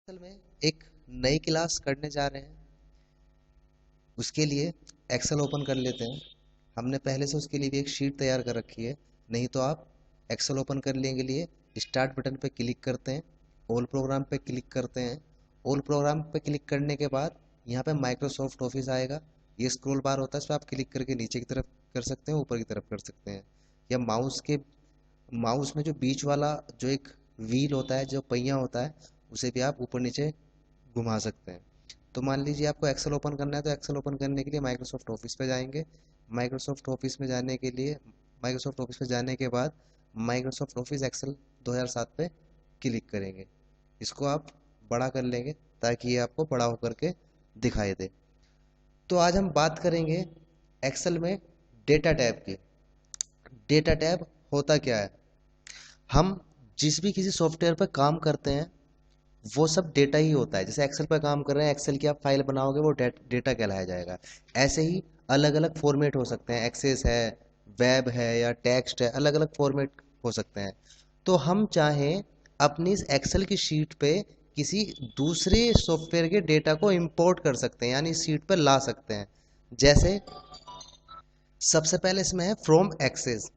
असल में एक नई क्लास करने जा रहे हैं। उसके लिए एक्सेल ओपन कर लेते हैं। हमने पहले से उसके लिए भी एक शीट तैयार कर रखी है। नहीं तो आप एक्सेल ओपन करने के लिए स्टार्ट बटन पे क्लिक करते हैं, ऑल प्रोग्राम पे क्लिक करते हैं। ऑल प्रोग्राम पे क्लिक करने के बाद यहाँ पे माइक्रोसॉफ्ट ऑफिस आएगा। ये स्क्रॉल बार होता है, इस पर आप क्लिक करके नीचे की तरफ कर सकते हैं, ऊपर की तरफ कर सकते हैं, या माउस में जो बीच वाला जो एक व्हील होता है, जो पहिया होता है, उसे भी आप ऊपर नीचे घुमा सकते हैं। तो मान लीजिए आपको एक्सेल ओपन करना है, तो एक्सेल ओपन करने के लिए माइक्रोसॉफ्ट ऑफिस पे जाएंगे। माइक्रोसॉफ्ट ऑफिस में जाने के लिए माइक्रोसॉफ्ट ऑफिस पे जाने के बाद माइक्रोसॉफ्ट ऑफिस एक्सेल 2007 पे क्लिक करेंगे। इसको आप बड़ा कर लेंगे ताकि ये आपको बड़ा होकर के दिखाई दे। तो आज हम बात करेंगे एक्सेल में डेटा टैब की। डेटा टैब होता क्या है? हम जिस भी किसी सॉफ्टवेयर पर काम करते हैं वो सब डेटा ही होता है। जैसे एक्सेल पर काम कर रहे हैं, एक्सेल की आप फाइल बनाओगे, वो डेटा कहलाया जाएगा। ऐसे ही अलग अलग फॉर्मेट हो सकते हैं, एक्सेस है, वेब है, या टेक्स्ट है, अलग अलग फॉर्मेट हो सकते हैं। तो हम चाहें अपनी इस एक्सेल की शीट पे किसी दूसरे सॉफ्टवेयर के डेटा को इंपोर्ट कर सकते हैं, यानी इस शीट पर ला सकते हैं। जैसे सबसे पहले इसमें है फ्रॉम एक्सेस,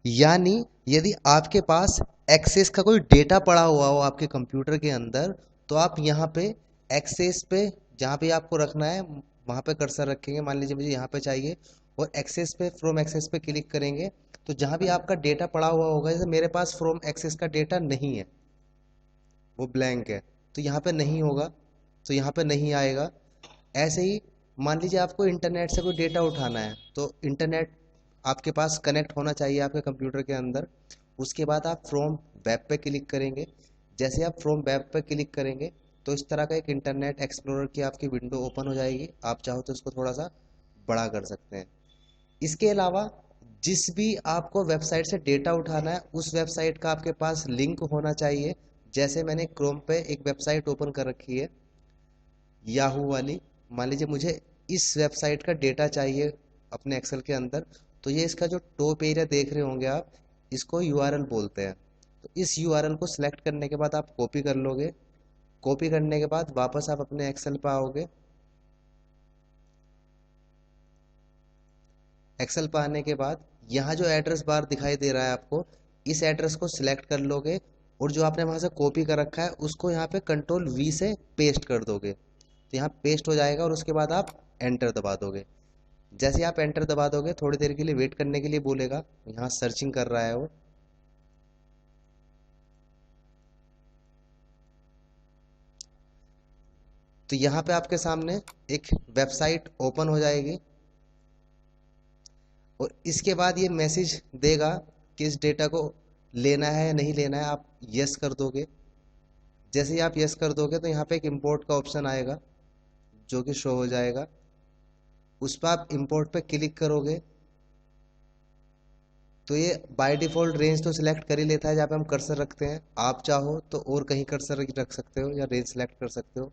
यानी यदि आपके पास एक्सेस का कोई डेटा पड़ा हुआ हो आपके कंप्यूटर के अंदर, तो आप यहाँ पे एक्सेस पे, जहाँ पे आपको रखना है वहाँ पे कर्सर रखेंगे। मान लीजिए मुझे यहाँ पे चाहिए, और एक्सेस पे, फ्रॉम एक्सेस पे क्लिक करेंगे। तो जहाँ भी आपका डेटा पड़ा हुआ होगा, जैसे मेरे पास फ्रॉम एक्सेस का डेटा नहीं है, वो ब्लैंक है, तो यहाँ पे नहीं होगा, तो यहाँ पे नहीं आएगा। ऐसे ही मान लीजिए आपको इंटरनेट से कोई डेटा उठाना है, तो इंटरनेट आपके पास कनेक्ट होना चाहिए आपके कंप्यूटर के अंदर। उसके बाद आप फ्रॉम वेब पे क्लिक करेंगे। जैसे आप फ्रॉम वेब पे क्लिक करेंगे, तो इस तरह का एक इंटरनेट एक्सप्लोरर की आपकी विंडो ओपन हो जाएगी। आप चाहो तो इसको थोड़ा सा बड़ा कर सकते हैं। इसके अलावा जिस भी आपको वेबसाइट से डेटा उठाना है, उस वेबसाइट का आपके पास लिंक होना चाहिए। जैसे मैंने क्रोम पे एक वेबसाइट ओपन कर रखी है, याहू वाली। मान लीजिए मुझे इस वेबसाइट का डेटा चाहिए अपने एक्सेल के अंदर। तो ये इसका जो टॉप एरिया देख रहे होंगे आप, इसको यूआरएल बोलते हैं। तो इस यूआरएल को सिलेक्ट करने के बाद आप कॉपी कर लोगे। कॉपी करने के बाद वापस आप अपने एक्सेल पे आओगे। एक्सेल पे आने के बाद यहाँ जो एड्रेस बार दिखाई दे रहा है आपको, इस एड्रेस को सिलेक्ट कर लोगे, और जो आपने वहां से कॉपी कर रखा है उसको यहाँ पे कंट्रोल वी से पेस्ट कर दोगे। तो यहाँ पेस्ट हो जाएगा, और उसके बाद आप एंटर दबा दोगे। जैसे ही आप एंटर दबा दोगे, थोड़ी देर के लिए वेट करने के लिए बोलेगा। यहाँ सर्चिंग कर रहा है वो। तो यहाँ पे आपके सामने एक वेबसाइट ओपन हो जाएगी, और इसके बाद ये मैसेज देगा कि इस डेटा को लेना है या नहीं लेना है। आप यस कर दोगे। जैसे ही आप यस कर दोगे, तो यहाँ पे एक इंपोर्ट का ऑप्शन आएगा जो कि शो हो जाएगा। उस पर आप इंपोर्ट पे क्लिक करोगे, तो ये बाय डिफॉल्ट रेंज तो सिलेक्ट कर ही लेता है जहाँ पे हम कर्सर रखते हैं। आप चाहो तो और कहीं कर्सर रख सकते हो, या रेंज सिलेक्ट कर सकते हो।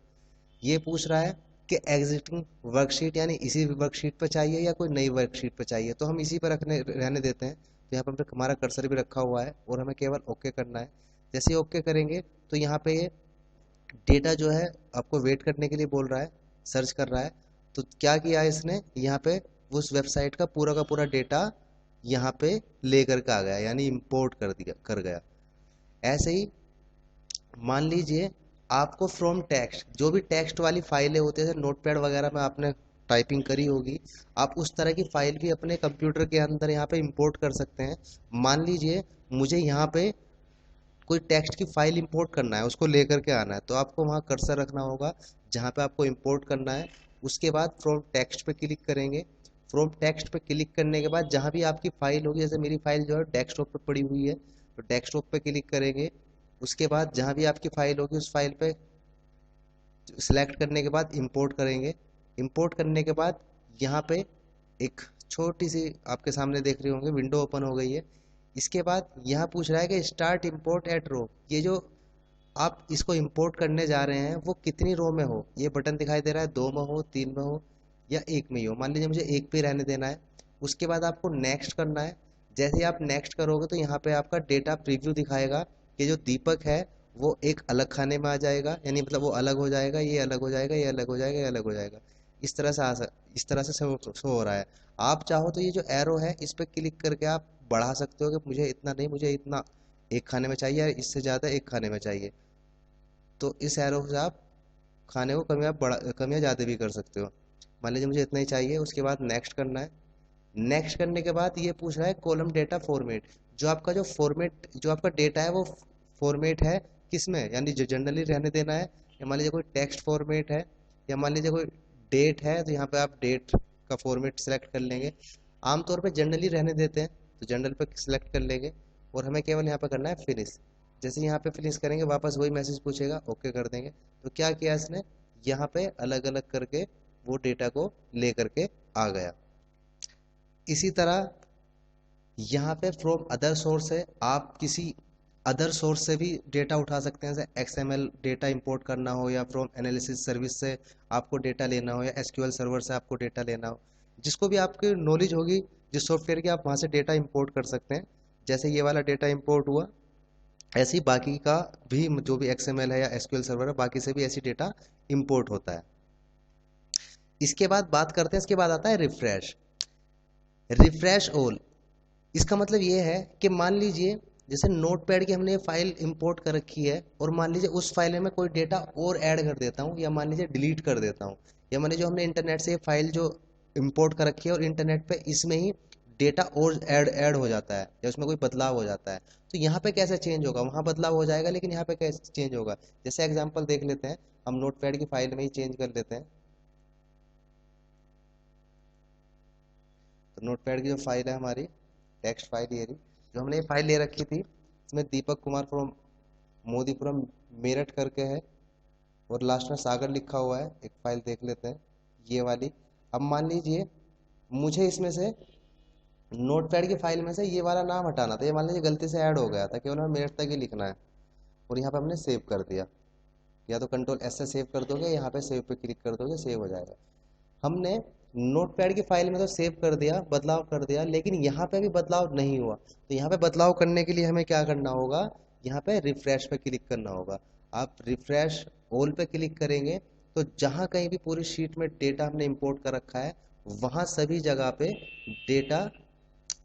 ये पूछ रहा है कि एग्जिस्टिंग वर्कशीट, यानी इसी वर्कशीट पर चाहिए या कोई नई वर्कशीट पर चाहिए। तो हम इसी पर रखने रहने देते हैं। तो यहाँ पर हमारा कर्सर भी रखा हुआ है, और हमें केवल ओके करना है। जैसे ही ओके करेंगे, तो यहाँ पे ये डेटा जो है आपको वेट करने के लिए बोल रहा है, सर्च कर रहा है। तो क्या किया है इसने, यहाँ पे उस वेबसाइट का पूरा डेटा यहाँ पे लेकर के आ गया, यानी इंपोर्ट कर गया। ऐसे ही मान लीजिए आपको फ्रॉम टेक्स्ट, जो भी टेक्स्ट वाली फाइलें होती है, जैसे नोटपैड वगैरह में आपने टाइपिंग करी होगी, आप उस तरह की फाइल भी अपने कंप्यूटर के अंदर यहाँ पे इंपोर्ट कर सकते हैं। मान लीजिए मुझे यहाँ पे कोई टेक्स्ट की फाइल इंपोर्ट करना है, उसको लेकर के आना है, तो आपको वहाँ कर्सर रखना होगा जहाँ पे आपको इंपोर्ट करना है। उसके बाद फ्रॉम टेक्स्ट पे क्लिक करेंगे। फ्रॉम टेक्स्ट पे क्लिक करने के बाद जहाँ भी आपकी फाइल होगी, जैसे मेरी फाइल जो है डेस्कटॉप पे पड़ी हुई है, तो डेस्कटॉप पे क्लिक करेंगे। उसके बाद जहाँ भी आपकी फाइल होगी, उस फाइल पे सिलेक्ट करने के बाद इंपोर्ट करेंगे। इंपोर्ट करने के बाद यहाँ पे एक छोटी सी आपके सामने देख रहे होंगे विंडो ओपन हो गई है। इसके बाद यहाँ पूछ रहा है कि स्टार्ट इंपोर्ट एट रो। ये जो आप इसको इंपोर्ट करने जा रहे हैं, वो कितनी रो में हो, ये बटन दिखाई दे रहा है, 2 में हो, 3 में हो, या एक में ही हो। मान लीजिए मुझे एक पे रहने देना है। उसके बाद आपको नेक्स्ट करना है। जैसे ही आप नेक्स्ट करोगे, तो यहाँ पे आपका डेटा प्रीव्यू दिखाएगा कि जो दीपक है वो एक अलग खाने में आ जाएगा, यानी मतलब वो अलग हो जाएगा, ये अलग हो जाएगा, ये अलग हो जाएगा, ये अलग हो जाएगा। इस तरह से इस तरह से शो हो रहा है। आप चाहो तो ये जो एरो है इस पे क्लिक करके आप बढ़ा सकते हो कि मुझे इतना नहीं, मुझे इतना एक खाने में चाहिए, या इससे ज़्यादा एक खाने में चाहिए। तो इस एरो से आप खाने को कम या बड़ा, कम या ज़्यादा भी कर सकते हो। मान लीजिए मुझे इतना ही चाहिए, उसके बाद नेक्स्ट करना है। नेक्स्ट करने के बाद ये पूछ रहा है कॉलम डेटा फॉर्मेट। जो आपका जो फॉर्मेट, जो आपका डेटा है वो फॉर्मेट है किसमें, यानी जो जनरली रहने देना है, या मान लीजिए कोई टेक्स्ट फॉर्मेट है, या मान लीजिए कोई डेट है तो यहाँ पे आप डेट का फॉर्मेट सेलेक्ट कर लेंगे। आमतौर पे जनरली रहने देते हैं तो जनरल पे सिलेक्ट कर लेंगे, और हमें केवल यहाँ पे करना है फिनिश। जैसे यहाँ पे फिनिश करेंगे वापस वही मैसेज पूछेगा, ओके कर देंगे। तो क्या किया इसने, यहाँ पे अलग अलग करके वो डेटा को ले करके आ गया। इसी तरह यहाँ पे फ्रॉम अदर सोर्स है, आप किसी अदर सोर्स से भी डेटा उठा सकते हैं, जैसे एक्सएमएल डेटा इंपोर्ट करना हो, या फ्रॉम एनालिसिस सर्विस से आपको डेटा लेना हो, या एसक्यूएल सर्वर से आपको डेटा लेना हो। जिसको भी आपकी नॉलेज होगी जिस सॉफ्टवेयर की, आप वहाँ से डेटा इंपोर्ट कर सकते हैं। जैसे ये वाला डेटा इंपोर्ट हुआ, ऐसे ही बाकी का भी जो भी एक्सएमएल है या एसक्यूएल सर्वर है, बाकी से भी ऐसी डेटा इंपोर्ट होता है। इसके बाद बात करते हैं, इसके बाद आता है रिफ्रेश। रिफ्रेश ऑल, इसका मतलब ये है कि मान लीजिए जैसे नोटपैड की हमने ये फाइल इंपोर्ट कर रखी है, और मान लीजिए उस फाइल में मैं कोई डेटा और ऐड कर देता हूँ, या मान लीजिए डिलीट कर देता हूँ, या मान लीजिए जो हमने इंटरनेट से ये फाइल जो इंपोर्ट कर रखी है और इंटरनेट पे इसमें ही डेटा और ऐड हो जाता है, या उसमें कोई बदलाव हो जाता है, तो यहाँ पे कैसे चेंज होगा, वहाँ बदलाव हो जाएगा लेकिन यहाँ पे कैसे चेंज होगा। जैसे एग्जाम्पल देख लेते हैं, हम नोटपैड की फाइल में ही चेंज कर लेते हैं। तो नोटपैड की जो फाइल है हमारी, टेक्स्ट फाइल ये रही, जो हमने ये फाइल ले रखी थी, इसमें दीपक कुमार फ्रॉम मोदीपुरम मेरठ करके है, और लास्ट में सागर लिखा हुआ है। एक फाइल देख लेते हैं, ये वाली। अब मान लीजिए मुझे इसमें से नोटपैड की फाइल में से ये वाला नाम हटाना था, ये मान लीजिए गलती से ऐड हो गया था, केवल हमें मेरठ तक ही लिखना है, और यहाँ पे हमने सेव कर दिया। या तो कंट्रोल एस से सेव कर दोगे, यहाँ पे सेव पे क्लिक कर दोगे, सेव हो जाएगा। हमने नोटपैड की फाइल में तो सेव कर दिया, बदलाव कर दिया, लेकिन यहाँ पे भी बदलाव नहीं हुआ। तो यहाँ पे बदलाव करने के लिए हमें क्या करना होगा, यहाँ पे रिफ्रेश पे क्लिक करना होगा। आप रिफ्रेश ऑल पे क्लिक करेंगे तो जहाँ कहीं भी पूरी शीट में डेटा हमने इंपोर्ट कर रखा है, वहाँ सभी जगह पे डेटा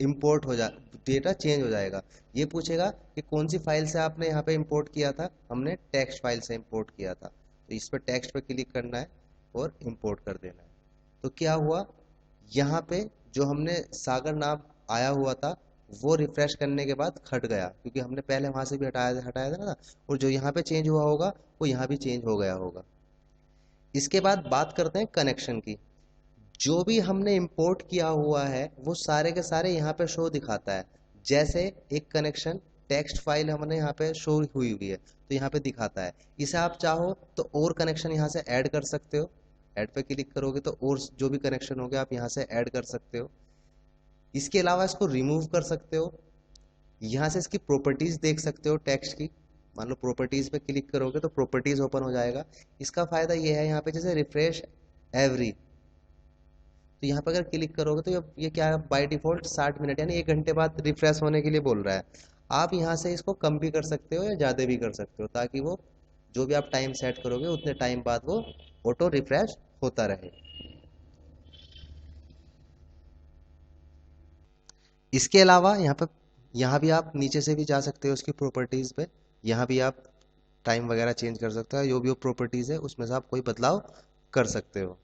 इंपोर्ट हो जा डेटा चेंज हो जाएगा। ये पूछेगा कि कौन सी फाइल से आपने यहाँ पे इंपोर्ट किया था, हमने टेक्स्ट फाइल से इंपोर्ट किया था, तो इस पर टेक्स्ट पे क्लिक करना है और इंपोर्ट कर देना है। तो क्या हुआ, यहाँ पे जो हमने सागर नाम आया हुआ था वो रिफ्रेश करने के बाद हट गया, क्योंकि हमने पहले वहां से भी हटाया हटाया था ना, और जो यहाँ पे चेंज हुआ होगा वो यहाँ भी चेंज हो गया होगा। इसके बाद बात करते हैं कनेक्शन की। जो भी हमने इंपोर्ट किया हुआ है वो सारे के सारे यहाँ पे शो दिखाता है। जैसे एक कनेक्शन टेक्स्ट फाइल हमने यहाँ पे शो हुई हुई है तो यहाँ पे दिखाता है। इसे आप चाहो तो और कनेक्शन यहाँ से ऐड कर सकते हो, ऐड पे क्लिक करोगे तो और जो भी कनेक्शन हो गया आप यहाँ से ऐड कर सकते हो। इसके अलावा इसको रिमूव कर सकते हो। यहाँ से इसकी प्रॉपर्टीज देख सकते हो टेक्स्ट की। मान लो प्रॉपर्टीज पे क्लिक करोगे तो प्रॉपर्टीज ओपन हो जाएगा। इसका फायदा ये है, यहाँ पे जैसे रिफ्रेश एवरी, तो यहाँ पर अगर क्लिक करोगे तो ये क्या बाय डिफॉल्ट 60 मिनट यानी 1 घंटे बाद रिफ्रेश होने के लिए बोल रहा है। आप यहाँ से इसको कम भी कर सकते हो या ज़्यादा भी कर सकते हो, ताकि वो जो भी आप टाइम सेट करोगे उतने टाइम बाद वो ऑटो रिफ्रेश होता रहे। इसके अलावा यहाँ भी आप नीचे से भी जा सकते हो उसकी प्रॉपर्टीज़ पे। यहाँ भी आप टाइम वगैरह चेंज कर सकते हो, जो भी वो प्रॉपर्टीज़ है उसमें से आप कोई बदलाव कर सकते हो।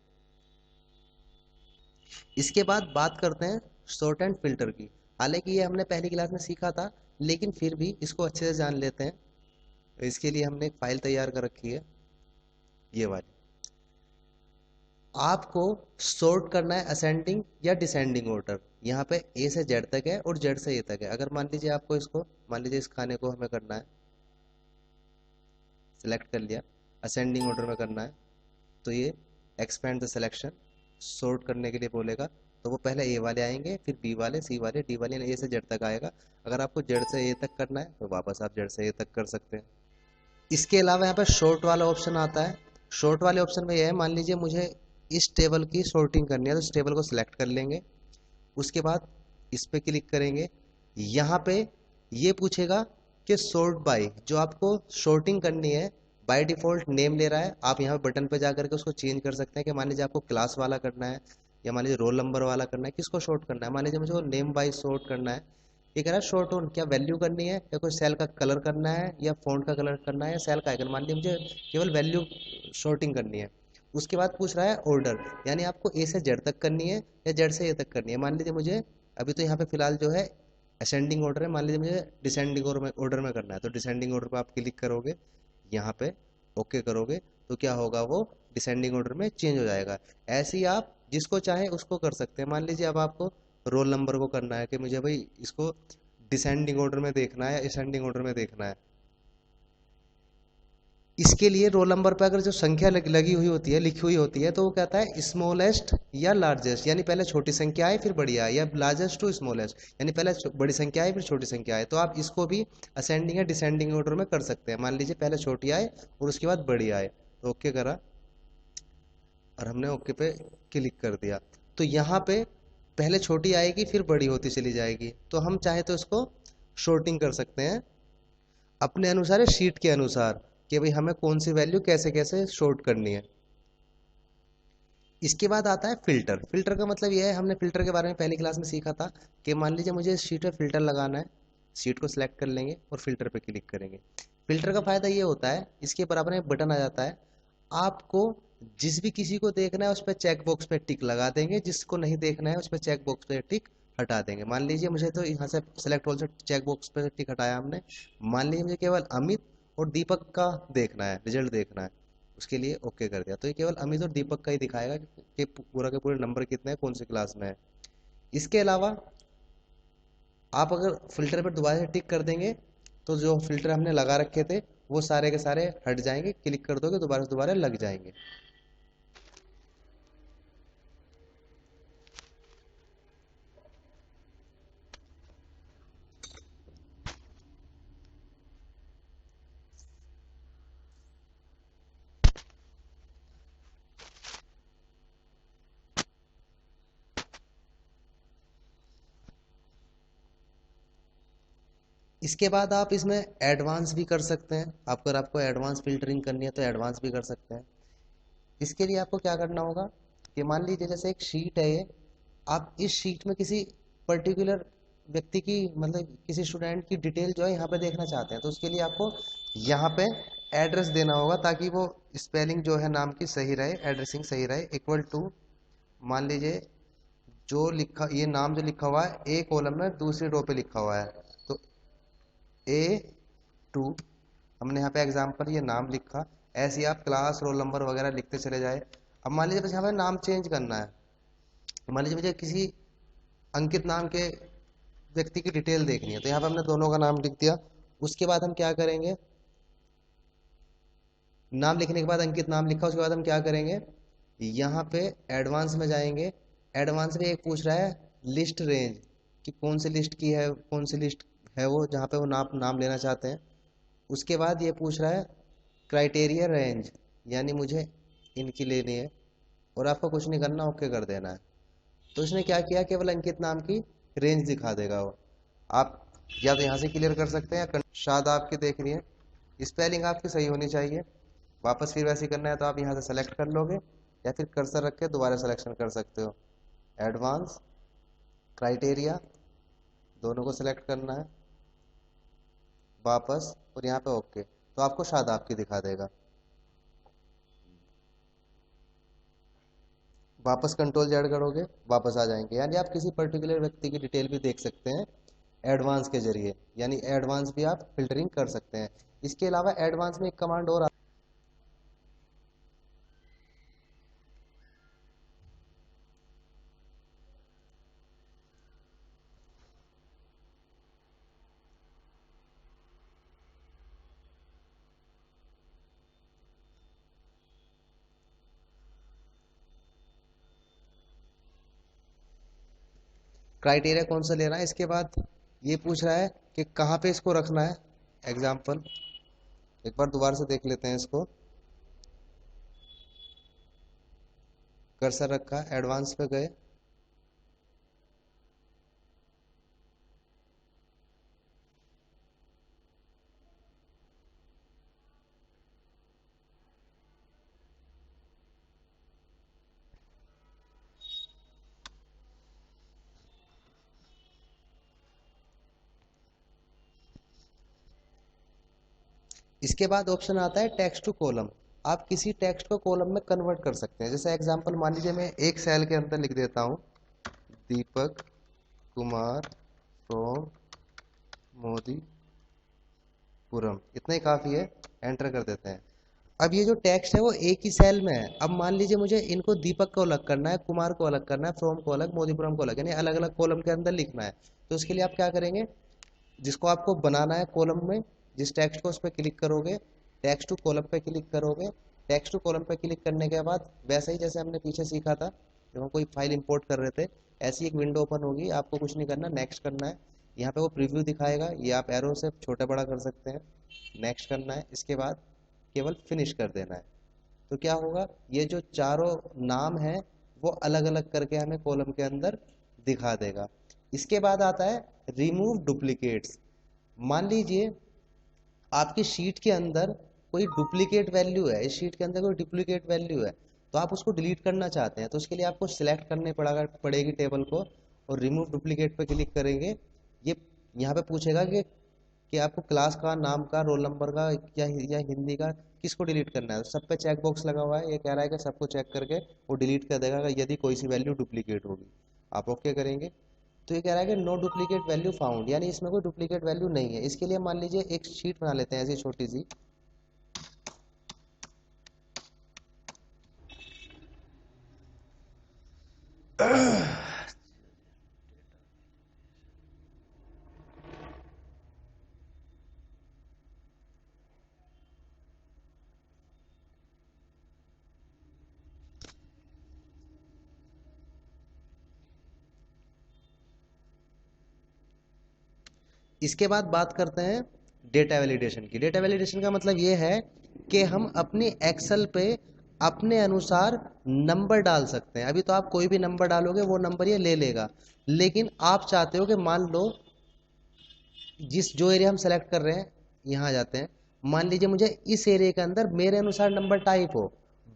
इसके बाद बात करते हैं सॉर्ट एंड फिल्टर की। हालांकि ये हमने पहली क्लास में सीखा था, लेकिन फिर भी इसको अच्छे से जान लेते हैं। तो इसके लिए हमने एक फाइल तैयार कर रखी है, ये वाली। आपको सॉर्ट करना है असेंडिंग या डिसेंडिंग ऑर्डर। यहाँ पे ए से जेड तक है और जेड से ए तक है। अगर मान लीजिए आपको इसको, मान लीजिए इस खाने को हमें करना है, सिलेक्ट कर लिया, असेंडिंग ऑर्डर में करना है, तो ये एक्सपेंड द सिलेक्शन सॉर्ट करने के लिए बोलेगा। तो वो पहले ए वाले आएंगे, फिर बी वाले, सी वाले, डी वाले, ए से जेड तक आएगा। अगर आपको जेड से ए तक करना है तो वापस आप जेड से ए तक कर सकते हैं। इसके अलावा यहाँ पे शॉर्ट वाला ऑप्शन आता है। शॉर्ट वाले ऑप्शन में यह है, मान लीजिए मुझे इस टेबल की सॉर्टिंग करनी है तो इस टेबल को सिलेक्ट कर लेंगे। उसके बाद इस पे क्लिक करेंगे। यहाँ पे ये पूछेगा कि सॉर्ट बाय, जो आपको शॉर्टिंग करनी है, बाय डिफॉल्ट नेम ले रहा है। आप यहाँ बटन पे जा करके उसको चेंज कर सकते हैं कि मान लीजिए आपको क्लास वाला करना है या मान लीजिए रोल नंबर वाला करना है, किसको शॉर्ट करना है। मान लीजिए मुझे वो नेम बाय शॉर्ट करना है। ये कह रहा है शॉर्ट ऑन, क्या वैल्यू करनी है या कोई सेल का कलर करना है या फॉन्ट का कलर करना है या सेल का आइकन। मान लीजिए मुझे केवल वैल्यू शॉर्टिंग करनी है। उसके बाद पूछ रहा है ऑर्डर, यानी आपको ए से जेड तक करनी है या जेड से ए तक करनी है। मान लीजिए मुझे अभी तो यहाँ पे फिलहाल जो है असेंडिंग ऑर्डर है, मान लीजिए मुझे डिसेंडिंग ऑर्डर में करना है, तो डिसेंडिंग ऑर्डर पे आप क्लिक करोगे, यहाँ पे ओके करोगे, तो क्या होगा, वो डिसेंडिंग ऑर्डर में चेंज हो जाएगा। ऐसे ही आप जिसको चाहे उसको कर सकते हैं। मान लीजिए अब आपको रोल नंबर को करना है कि मुझे भाई इसको डिसेंडिंग ऑर्डर में देखना है या असेंडिंग ऑर्डर में देखना है। इसके लिए रोल नंबर पे अगर जो संख्या लगी हुई होती है, लिखी हुई होती है, तो वो कहता है स्मॉलेस्ट या लार्जेस्ट, यानी पहले छोटी संख्या आए फिर बड़ी आए, या लार्जेस्ट टू स्मॉलेस्ट, यानी पहले बड़ी संख्या आए फिर छोटी संख्या आए। तो आप इसको भी असेंडिंग या डिसेंडिंग ऑर्डर में कर सकते हैं। मान लीजिए पहले छोटी आए और उसके बाद बड़ी आए, तो ओके करा और हमने ओके पे क्लिक कर दिया। तो यहाँ पे पहले छोटी आएगी फिर बड़ी होती चली जाएगी। तो हम चाहे तो इसको शॉर्टिंग कर सकते हैं अपने अनुसार है, शीट के अनुसार, कि भाई हमें कौन सी वैल्यू कैसे कैसे शॉर्ट करनी है। इसके बाद आता है फिल्टर। फिल्टर का मतलब यह है, हमने फिल्टर के बारे में पहली क्लास में सीखा था कि मान लीजिए मुझे इस शीट पे फिल्टर लगाना है, शीट को सिलेक्ट कर लेंगे और फिल्टर पे क्लिक करेंगे। फिल्टर का फायदा ये होता है, इसके बराबर में बटन आ जाता है, आपको जिस भी किसी को देखना है उस पर चेक बॉक्स पे टिक लगा देंगे, जिसको नहीं देखना है उस पर चेक बॉक्स पे टिक हटा देंगे। मान लीजिए मुझे तो यहाँ से सेलेक्ट ऑल से चेक बॉक्स पे टिक हटाया हमने। मान लीजिए मुझे केवल अमित और दीपक का देखना है, रिजल्ट देखना है, उसके लिए ओके कर दिया, तो ये केवल अमित और दीपक का ही दिखाएगा कि पूरा के पूरे नंबर कितने हैं, कौन सी क्लास में है। इसके अलावा आप अगर फिल्टर पर दोबारा से टिक कर देंगे तो जो फिल्टर हमने लगा रखे थे वो सारे के सारे हट जाएंगे, क्लिक कर दोगे दोबारा से दोबारा लग जाएंगे। इसके बाद आप इसमें एडवांस भी कर सकते हैं। अगर आपको एडवांस फिल्टरिंग करनी है तो एडवांस भी कर सकते हैं। इसके लिए आपको क्या करना होगा कि मान लीजिए जैसे एक शीट है ये, आप इस शीट में किसी पर्टिकुलर व्यक्ति की, मतलब किसी स्टूडेंट की डिटेल जो है यहाँ पे देखना चाहते हैं, तो उसके लिए आपको यहाँ पे एड्रेस देना होगा ताकि वो स्पेलिंग जो है नाम की सही रहे, एड्रेसिंग सही रहे। इक्वल टू, मान लीजिए जो लिखा, ये नाम जो लिखा हुआ है ए कॉलम में दूसरी रो पे लिखा हुआ है, तो A2, हमने यहाँ पे एग्जाम्पल ये नाम लिखा। ऐसे ही आप क्लास रोल नंबर वगैरह लिखते चले जाए। अब मान लीजिए बस यहाँ पे नाम चेंज करना है, मान लीजिए मुझे किसी अंकित नाम के व्यक्ति की डिटेल देखनी है, तो यहाँ पे हमने दोनों का नाम लिख दिया। उसके बाद हम क्या करेंगे, नाम लिखने के बाद अंकित नाम लिखा, उसके बाद हम क्या करेंगे, यहाँ पे एडवांस में जाएंगे। एडवांस में एक पूछ रहा है लिस्ट रेंज, कि कौन सी लिस्ट की है, कौन सी लिस्ट है वो जहाँ पे वो नाम नाम लेना चाहते हैं। उसके बाद ये पूछ रहा है क्राइटेरिया रेंज, यानी मुझे इनकी लेनी है और आपको कुछ नहीं करना, ओके कर देना है। तो इसने क्या किया, केवल अंकित नाम की रेंज दिखा देगा वो। आप या तो यहाँ से क्लियर कर सकते हैं, या शायद आपकी देखनी है, स्पेलिंग आपकी सही होनी चाहिए। वापस फिर वैसे ही करना है तो आप यहाँ से सेलेक्ट कर लोगे या फिर कर्सर रख के दोबारा सिलेक्शन कर सकते हो। एडवांस, क्राइटेरिया, दोनों को सिलेक्ट करना है, वापस, और यहाँ पे ओके, तो आपको शायद आपकी दिखा देगा। वापस कंट्रोल जेड करोगे, वापस आ जाएंगे, यानी आप किसी पर्टिकुलर व्यक्ति की डिटेल भी देख सकते हैं एडवांस के जरिए, यानी एडवांस भी आप फिल्टरिंग कर सकते हैं। इसके अलावा एडवांस में एक कमांड और क्राइटेरिया कौन सा लेना है। इसके बाद ये पूछ रहा है कि कहाँ पे इसको रखना है। एग्जाम्पल एक बार दोबारा से देख लेते हैं इसको। कर्सर रखा, एडवांस पे गए, इसके बाद ऑप्शन आता है टेक्स्ट टू कॉलम। आप किसी टेक्स्ट को कॉलम में कन्वर्ट कर सकते हैं। जैसे एग्जांपल मान लीजिए मैं एक सेल के अंदर लिख देता हूँ दीपक कुमार फ्रॉम मोदीपुरम, इतना ही काफ़ी है, एंटर कर देते हैं। अब ये जो टेक्स्ट है वो एक ही सेल में है। अब मान लीजिए मुझे इनको दीपक को अलग करना है, कुमार को अलग करना है, फ्रॉम को अलग, मोदीपुरम को अलग, यानी अलग अलग कॉलम के अंदर लिखना है। तो उसके लिए आप क्या करेंगे, जिसको आपको बनाना है कॉलम में, जिस टेक्स्ट को उस पर क्लिक करोगे, टेक्स्ट टू कॉलम पे क्लिक करोगे। टेक्स्ट टू कॉलम पे क्लिक करने के बाद वैसे ही जैसे हमने पीछे सीखा था जब हम कोई फाइल इंपोर्ट कर रहे थे, ऐसी एक विंडो ओपन होगी। आपको कुछ नहीं करना, नेक्स्ट करना है। यहाँ पे वो प्रीव्यू दिखाएगा, ये आप एरो से छोटा बड़ा कर सकते हैं। नेक्स्ट करना है, इसके बाद केवल फिनिश कर देना है। तो क्या होगा, ये जो चारों नाम है वो अलग अलग करके हमें कॉलम के अंदर दिखा देगा। इसके बाद आता है रिमूव डुप्लीकेट्स। मान लीजिए आपकी शीट के अंदर कोई डुप्लीकेट वैल्यू है, इस शीट के अंदर कोई डुप्लीकेट वैल्यू है, तो आप उसको डिलीट करना चाहते हैं। तो उसके लिए आपको सिलेक्ट करने पड़ेगी टेबल को, और रिमूव डुप्लीकेट पे क्लिक करेंगे। ये यहाँ पे पूछेगा कि आपको क्लास का, नाम का, रोल नंबर का या हिंदी का किसको डिलीट करना है। तो सब पे चेक बॉक्स लगा हुआ है, ये कह रहा है कि सबको चेक करके वो डिलीट कर देगा यदि कोई सी वैल्यू डुप्लीकेट होगी। आप ओके करेंगे। तो ये कह रहा है कि नो डुप्लीकेट वैल्यू फाउंड, यानी इसमें कोई डुप्लीकेट वैल्यू नहीं है। इसके लिए मान लीजिए एक शीट बना लेते हैं ऐसी छोटी सी। इसके बाद बात करते हैं डेटा वैलिडेशन की। डेटा वैलिडेशन का मतलब ये है कि हम अपनी एक्सेल पे अपने अनुसार नंबर डाल सकते हैं। अभी तो आप कोई भी नंबर डालोगे वो नंबर ये ले लेगा, लेकिन आप चाहते हो कि मान लो जो एरिया हम सेलेक्ट कर रहे हैं, यहाँ आ जाते हैं। मान लीजिए मुझे इस एरिया के अंदर मेरे अनुसार नंबर टाइप हो,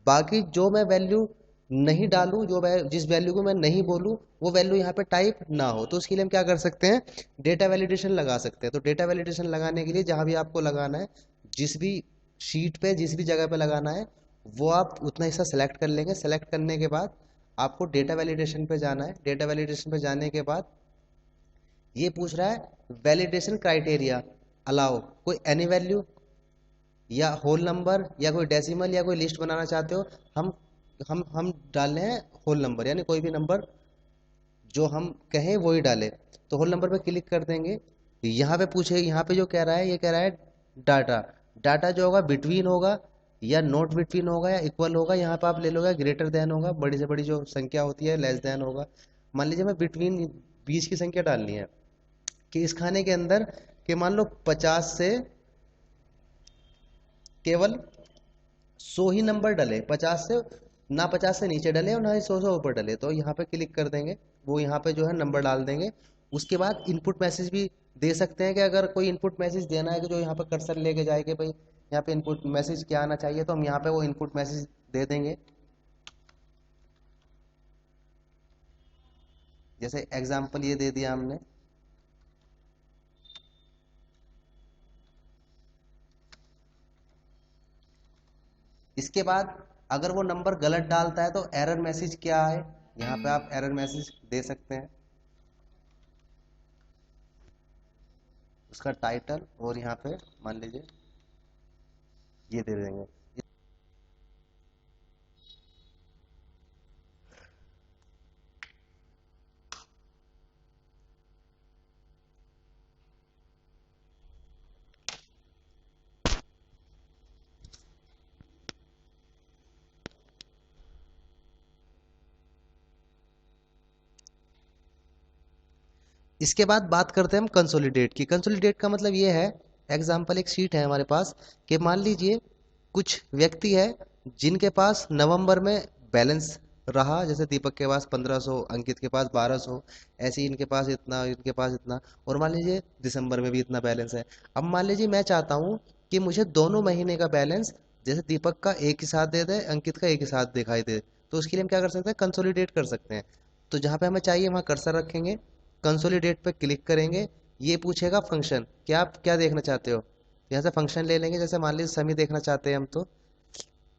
बाकी जो मैं वैल्यू नहीं डालूं, जिस वैल्यू को मैं नहीं बोलूं वो वैल्यू यहाँ पे टाइप ना हो। तो उसके लिए हम क्या कर सकते हैं, डेटा वैलिडेशन लगा सकते हैं। तो डेटा वैलिडेशन लगाने के लिए जहाँ भी आपको लगाना है, जिस भी शीट पे जिस भी जगह पे लगाना है, वो आप उतना हिस्सा सेलेक्ट कर लेंगे। सेलेक्ट करने के बाद आपको डेटा वैलिडेशन पे जाना है। डेटा वैलिडेशन पे जाने के बाद ये पूछ रहा है वैलिडेशन क्राइटेरिया अलाउ, कोई एनी वैल्यू या होल नंबर या कोई डेसिमल या कोई लिस्ट बनाना चाहते हो। हम डाल रहे हैं होल नंबर, यानी कोई भी नंबर जो हम कहें वही डाले। तो होल नंबर पे क्लिक कर देंगे। यहाँ पे पूछे, यहाँ पे जो कह रहा है, ये कह रहा है डाटा। डाटा जो होगा बिटवीन होगा या नॉट बिटवीन होगा या इक्वल होगा। यहाँ पे आप ले लोगे ग्रेटर देन होगा, बड़ी से बड़ी जो संख्या होती है लेस देन होगा। मान लीजिए मैं बिटवीन बीच की संख्या डालनी है कि इस खाने के अंदर कि मान लो 50 से केवल 100 ही नंबर डले, 50 से ना 50 से नीचे डले और ना ही 100 से ऊपर डले। तो यहाँ पे क्लिक कर देंगे, वो यहाँ पे जो है नंबर डाल देंगे। उसके बाद इनपुट मैसेज भी दे सकते हैं कि अगर कोई इनपुट मैसेज देना है कि जो यहाँ पे कर्सर लेके जाए कि भाई यहाँ पे इनपुट मैसेज क्या आना चाहिए, तो हम यहाँ पे वो इनपुट मैसेज दे देंगे। जैसे एग्जाम्पल ये दे दिया हमने। इसके बाद अगर वो नंबर गलत डालता है तो एरर मैसेज क्या है, यहाँ पे आप एरर मैसेज दे सकते हैं, उसका टाइटल, और यहाँ पे मान लीजिए ये दे देंगे। इसके बाद बात करते हैं हम कंसोलिडेट की। कंसोलिडेट का मतलब ये है, एग्जाम्पल एक शीट है हमारे पास कि मान लीजिए कुछ व्यक्ति है जिनके पास नवंबर में बैलेंस रहा, जैसे दीपक के पास 1500, अंकित के पास 1200, ऐसे ही इनके पास इतना, इनके पास इतना, और मान लीजिए दिसंबर में भी इतना बैलेंस है। अब मान लीजिए मैं चाहता हूँ कि मुझे दोनों महीने का बैलेंस जैसे दीपक का एक ही साथ दे दे, अंकित का एक ही साथ दिखाई दे। तो उसके लिए हम क्या कर सकते हैं, कंसोलिडेट कर सकते हैं। तो जहाँ पे हमें चाहिए वहाँ कर्सर रखेंगे, कंसोलिडेट पे क्लिक करेंगे। ये पूछेगा फंक्शन, क्या आप क्या देखना चाहते हो, यहाँ से फंक्शन ले लेंगे, जैसे मान लीजिए समी देखना चाहते हैं हम, तो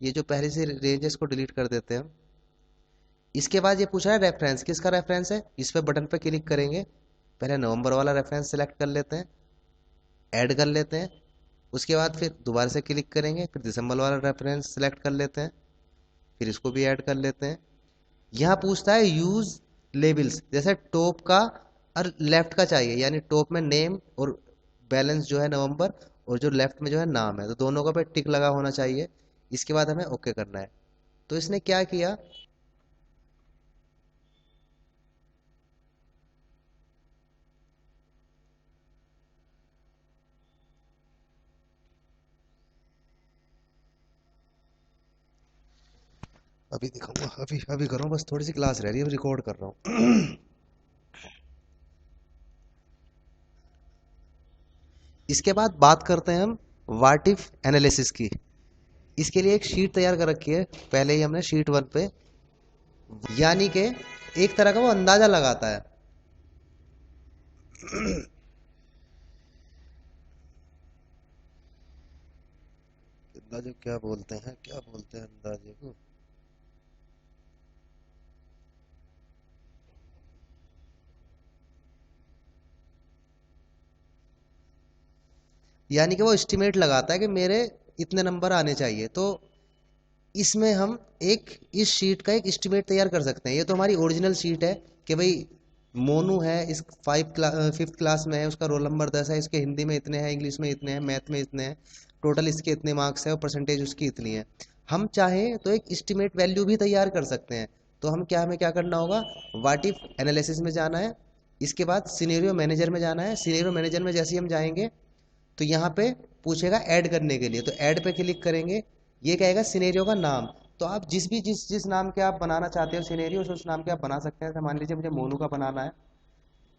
ये जो पहले से रेंजेस को डिलीट कर देते हैं हम। इसके बाद ये पूछ रहा है रेफरेंस, किसका रेफरेंस है, इस पे बटन पे क्लिक करेंगे। पहले नवंबर वाला रेफरेंस सेलेक्ट कर लेते हैं, ऐड कर लेते हैं। उसके बाद फिर दोबारा से क्लिक करेंगे, फिर दिसंबर वाला रेफरेंस सेलेक्ट कर लेते हैं, फिर इसको भी ऐड कर लेते हैं। यहाँ पूछता है यूज लेबल्स, जैसे टॉप का और लेफ्ट का चाहिए, यानी टॉप में नेम और बैलेंस जो है नवंबर, और जो लेफ्ट में जो है नाम है, तो दोनों का पे टिक लगा होना चाहिए। इसके बाद हमें ओके करना है। तो इसने क्या किया, अभी दिखाऊंगा, अभी अभी कर रहा हूँ, बस थोड़ी सी क्लास रह रही है, अभी रिकॉर्ड कर रहा हूँ। इसके बाद बात करते हैं हम व्हाट इफ एनालिसिस की। इसके लिए एक शीट तैयार कर रखी है पहले ही हमने शीट 1 पे, यानी कि एक तरह का वो अंदाजा लगाता है। अंदाजे क्या बोलते हैं, क्या बोलते हैं अंदाजे को, यानी कि वो एस्टिमेट लगाता है कि मेरे इतने नंबर आने चाहिए। तो इसमें हम एक इस शीट का एक एस्टिमेट तैयार कर सकते हैं। ये तो हमारी ओरिजिनल शीट है कि भाई मोनू है, इस फिफ्थ क्लास में है, उसका रोल नंबर 10 है, इसके हिंदी में इतने हैं, इंग्लिश में इतने हैं, मैथ में इतने हैं, टोटल इसके इतने मार्क्स है और परसेंटेज उसकी इतनी है। हम चाहें तो एक एस्टिमेट वैल्यू भी तैयार कर सकते हैं। तो हम क्या, हमें क्या करना होगा, व्हाट इफ एनालिसिस में जाना है। इसके बाद सिनेरियो मैनेजर में जाना है। सिनेरियो मैनेजर में जैसे ही हम जाएंगे तो यहाँ पे पूछेगा ऐड करने के लिए, तो ऐड पे क्लिक करेंगे। ये कहेगा सिनेरियो का नाम। तो आप जिस जिस नाम के आप बनाना चाहते हो सिनेरियो, उस नाम के आप बना सकते हैं। तो मान लीजिए मुझे मोनू का बनाना है।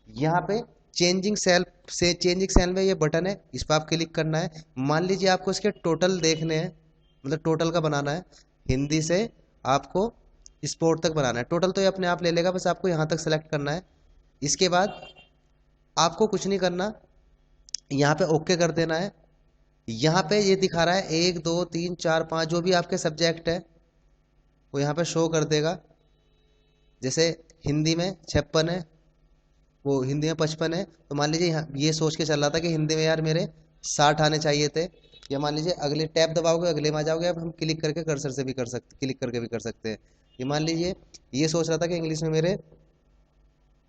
यहाँ पे चेंजिंग सेल में ये बटन है, इस पर आप क्लिक करना है। मान लीजिए आपको इसके टोटल देखने हैं, मतलब टोटल का बनाना है, हिंदी से आपको स्पोर्ट तक बनाना है। टोटल तो ये अपने आप ले लेगा, बस आपको यहाँ तक सेलेक्ट करना है। इसके बाद आपको कुछ नहीं करना, यहाँ पे ओके कर देना है। यहाँ पे ये दिखा रहा है 1 2 3 4 5, जो भी आपके सब्जेक्ट है वो यहाँ पे शो कर देगा। जैसे हिंदी में 56 है, वो हिंदी में 55 है, तो मान लीजिए यहाँ ये सोच के चल रहा था कि हिंदी में यार मेरे 60 आने चाहिए थे। या मान लीजिए अगले टैब दबाओगे अगले में आ जाओगे, अब हम क्लिक करके कर्सर से भी कर सकते, क्लिक करके भी कर सकते हैं। ये मान लीजिए ये सोच रहा था कि इंग्लिश में मेरे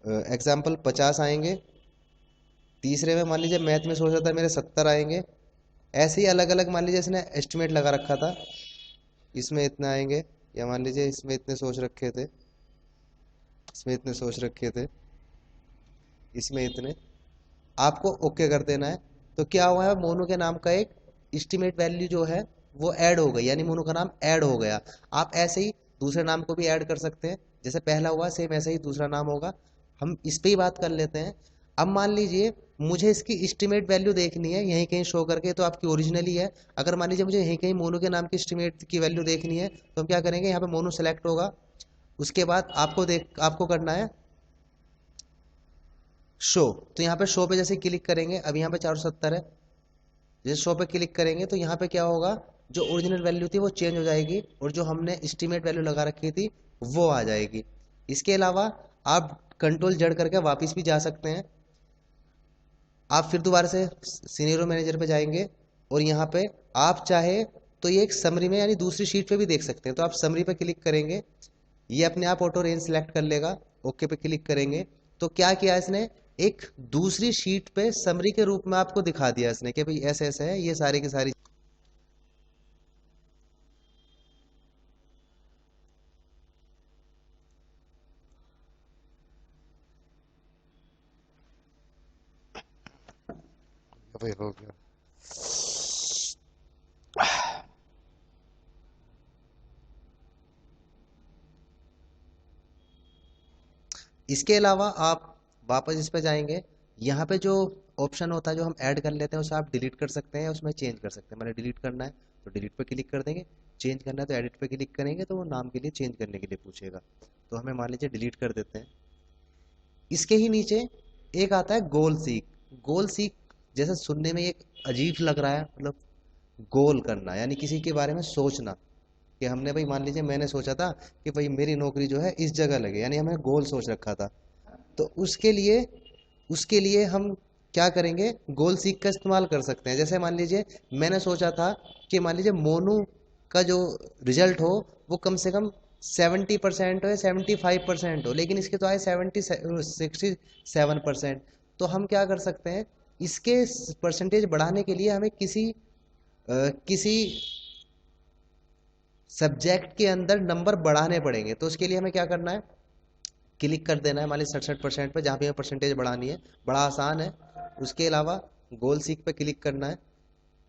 एग्जाम्पल 50 आएंगे, तीसरे में मान लीजिए मैथ में सोच रहा था मेरे 70 आएंगे। ऐसे ही अलग अलग मान लीजिए इसने एस्टिमेट लगा रखा था, इसमें इतने आएंगे, या मान लीजिए इसमें इतने सोच रखे थे, इसमें इतने सोच रखे थे, इसमें इतने। आपको ओके कर देना है। तो क्या हुआ है, मोनू के नाम का एक एस्टिमेट वैल्यू जो है वो ऐड हो गई, यानी मोनू का नाम ऐड हो गया। आप ऐसे ही दूसरे नाम को भी ऐड कर सकते हैं, जैसे पहला हुआ सेम ऐसे ही दूसरा नाम होगा। हम इस पे ही बात कर लेते हैं। अब मान लीजिए मुझे इसकी एस्टिमेट वैल्यू देखनी है यहीं कहीं शो करके, तो आपकी ओरिजिनल ही है। अगर मान लीजिए मुझे यहीं कहीं मोनू के नाम की एस्टिमेट की वैल्यू देखनी है, तो हम क्या करेंगे, यहाँ पे मोनू सेलेक्ट होगा। उसके बाद आपको करना है शो। तो यहाँ पे शो पे जैसे क्लिक करेंगे, अब यहाँ पे 470 है, जैसे शो पे क्लिक करेंगे तो यहाँ पे क्या होगा, जो ओरिजिनल वैल्यू थी वो चेंज हो जाएगी, और जो हमने एस्टिमेट वैल्यू लगा रखी थी वो आ जाएगी। इसके अलावा आप कंट्रोल जेड करके वापस भी जा सकते हैं। आप फिर दोबारा से सीनियर मैनेजर पे जाएंगे, और यहाँ पे आप चाहे तो ये एक समरी में यानी दूसरी शीट पे भी देख सकते हैं। तो आप समरी पे क्लिक करेंगे, ये अपने आप ऑटो रेंज सिलेक्ट कर लेगा। ओके पे क्लिक करेंगे तो क्या किया इसने, एक दूसरी शीट पे समरी के रूप में आपको दिखा दिया इसने कि भाई ऐसे ऐसे है ये सारी की सारी। भाई हो गया। इसके अलावा आप वापस इस पे जाएंगे, यहाँ पे जो ऑप्शन होता है जो हम ऐड कर लेते हैं उसे आप डिलीट कर सकते हैं, उसमें चेंज कर सकते हैं। मैंने डिलीट करना है तो डिलीट पे क्लिक कर देंगे, चेंज करना है तो एडिट पे क्लिक करेंगे, तो वो नाम के लिए चेंज करने के लिए पूछेगा। तो हमें मान लीजिए डिलीट कर देते हैं। इसके ही नीचे एक आता है गोल सीक। गोल सीक जैसे सुनने में एक अजीब लग रहा है, मतलब गोल करना यानी किसी के बारे में सोचना, कि हमने भाई मान लीजिए मैंने सोचा था कि भाई मेरी नौकरी जो है इस जगह लगे, यानी हमने गोल सोच रखा था। तो उसके लिए हम क्या करेंगे, गोल सीख का इस्तेमाल कर सकते हैं। जैसे मान लीजिए मैंने सोचा था कि मान लीजिए मोनू का जो रिजल्ट हो वो कम से कम 70% हो या 75% हो, लेकिन इसके तो आए 67%। तो हम क्या कर सकते हैं, इसके परसेंटेज बढ़ाने के लिए हमें किसी सब्जेक्ट के अंदर नंबर बढ़ाने पड़ेंगे। तो उसके लिए हमें क्या करना है, क्लिक कर देना है मान लीजिए 67% पे, जहाँ भी हमें परसेंटेज बढ़ानी है। बड़ा आसान है। उसके अलावा गोल सीक पे क्लिक करना है।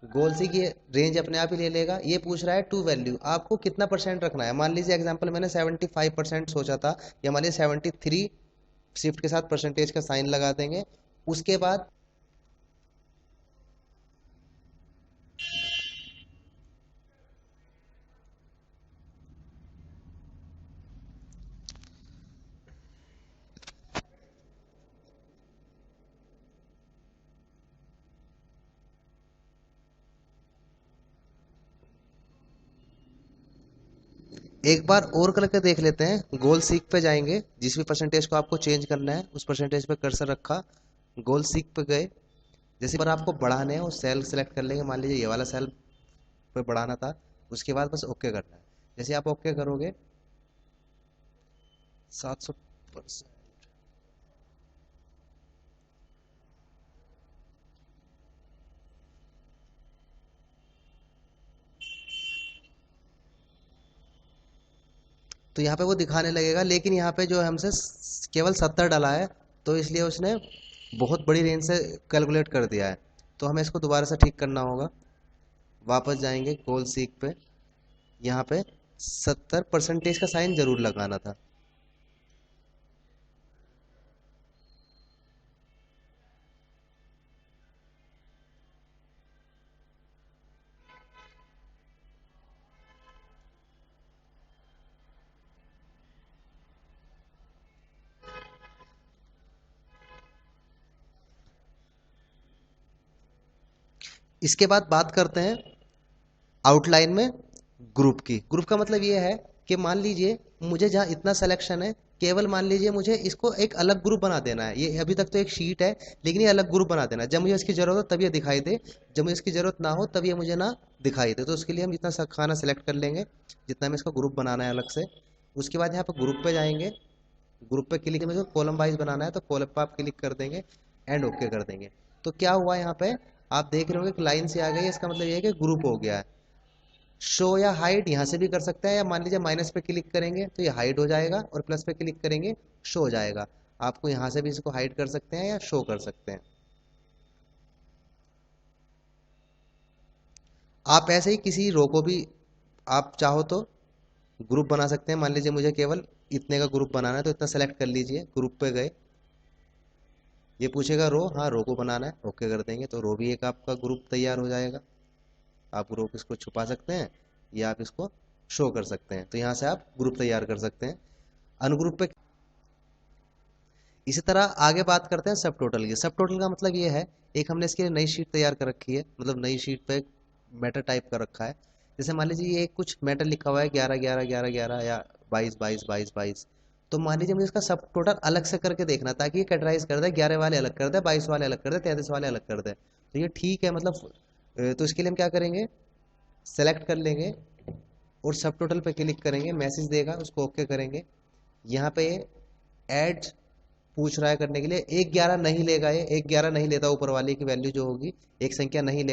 गोल सीक ये रेंज अपने आप ही ले लेगा। ये पूछ रहा है टू वैल्यू, आपको कितना परसेंट रखना है। मान लीजिए एग्जांपल मैंने 75% सोचा था, या मान लीजिए 73, शिफ्ट के साथ परसेंटेज का साइन लगा देंगे। उसके बाद एक बार और करके देख लेते हैं। गोल सीक पे जाएंगे, जिस भी परसेंटेज को आपको चेंज करना है उस परसेंटेज पे कर्सर रखा, गोल सीक पे गए। जैसे पर आपको बढ़ाने हैं वो सेल सेलेक्ट कर लेंगे, मान लीजिए ये वाला सेल पे बढ़ाना था। उसके बाद बस ओके करना है। जैसे आप ओके करोगे 700%। तो यहाँ पे वो दिखाने लगेगा, लेकिन यहाँ पे जो हमसे केवल 70 डाला है, तो इसलिए उसने बहुत बड़ी रेंज से कैलकुलेट कर दिया है। तो हमें इसको दोबारा से ठीक करना होगा। वापस जाएंगे गोल सीक पे, यहाँ पे 70% का साइन जरूर लगाना था। इसके बाद बात करते हैं आउटलाइन में ग्रुप की। ग्रुप का मतलब ये है कि मान लीजिए मुझे जहाँ इतना सिलेक्शन है, केवल मान लीजिए मुझे इसको एक अलग ग्रुप बना देना है। ये अभी तक तो एक शीट है, लेकिन ये अलग ग्रुप बना देना है। जब मुझे इसकी जरूरत हो तब ये दिखाई दे, जब मुझे इसकी जरूरत ना हो तब ये मुझे ना दिखाई दे। तो उसके लिए हम जितना खाना सेलेक्ट कर लेंगे, जितना हमें इसका ग्रुप बनाना है अलग से। उसके बाद यहाँ पे ग्रुप पे जाएंगे, ग्रुप पे क्लिक में जो कॉलम वाइज बनाना है तो कॉलम पे आप क्लिक कर देंगे, एंड ओके कर देंगे। तो क्या हुआ यहाँ पे, आप देख रहे होंगे कि लाइन से आ गई। इसका मतलब ये है कि ग्रुप हो गया है। शो या हाइड यहाँ से भी कर सकते हैं, या मान लीजिए माइनस पे क्लिक करेंगे तो ये हाइड हो जाएगा, और प्लस पे क्लिक करेंगे शो हो जाएगा। आपको यहाँ से भी इसको हाइड कर सकते हैं या शो कर सकते हैं। आप ऐसे ही किसी रो को भी आप चाहो तो ग्रुप बना सकते हैं। मान लीजिए मुझे केवल इतने का ग्रुप बनाना है, तो इतना सेलेक्ट कर लीजिए, ग्रुप पे गए। ये पूछेगा रो, हाँ रो को बनाना है, ओके कर देंगे तो रो भी एक आपका ग्रुप तैयार हो जाएगा। आप ग्रुप इसको छुपा सकते हैं या आप इसको शो कर सकते हैं। तो यहाँ से आप ग्रुप तैयार कर सकते हैं। अनग्रुप पे इसी तरह आगे बात करते हैं सब टोटल की। सब टोटल का मतलब ये है, एक हमने इसके लिए नई शीट तैयार कर रखी है, मतलब नई शीट पे मैटर टाइप कर रखा है। जैसे मान लीजिए ये कुछ मैटर लिखा हुआ है 11 11 11 11 या 22 22 22 22। तो मान लीजिए मुझे इसका सब टोटल अलग से करके देखना, ताकि ये कैटेगराइज कर दे, 11 वाले अलग कर दे, 22 वाले अलग कर दे, 33 वाले अलग कर दे। तो ये ठीक है, मतलब तो इसके लिए हम क्या करेंगे, सेलेक्ट कर लेंगे और सब टोटल पे क्लिक करेंगे, मैसेज देगा, उसको ओके करेंगे। यहाँ पे ऐड पूछ रहा है करने के लिए, 1 11 नहीं लेगा, ये 1 11 नहीं लेता, ऊपर वाले की वैल्यू जो होगी एक संख्या नहीं लेगा।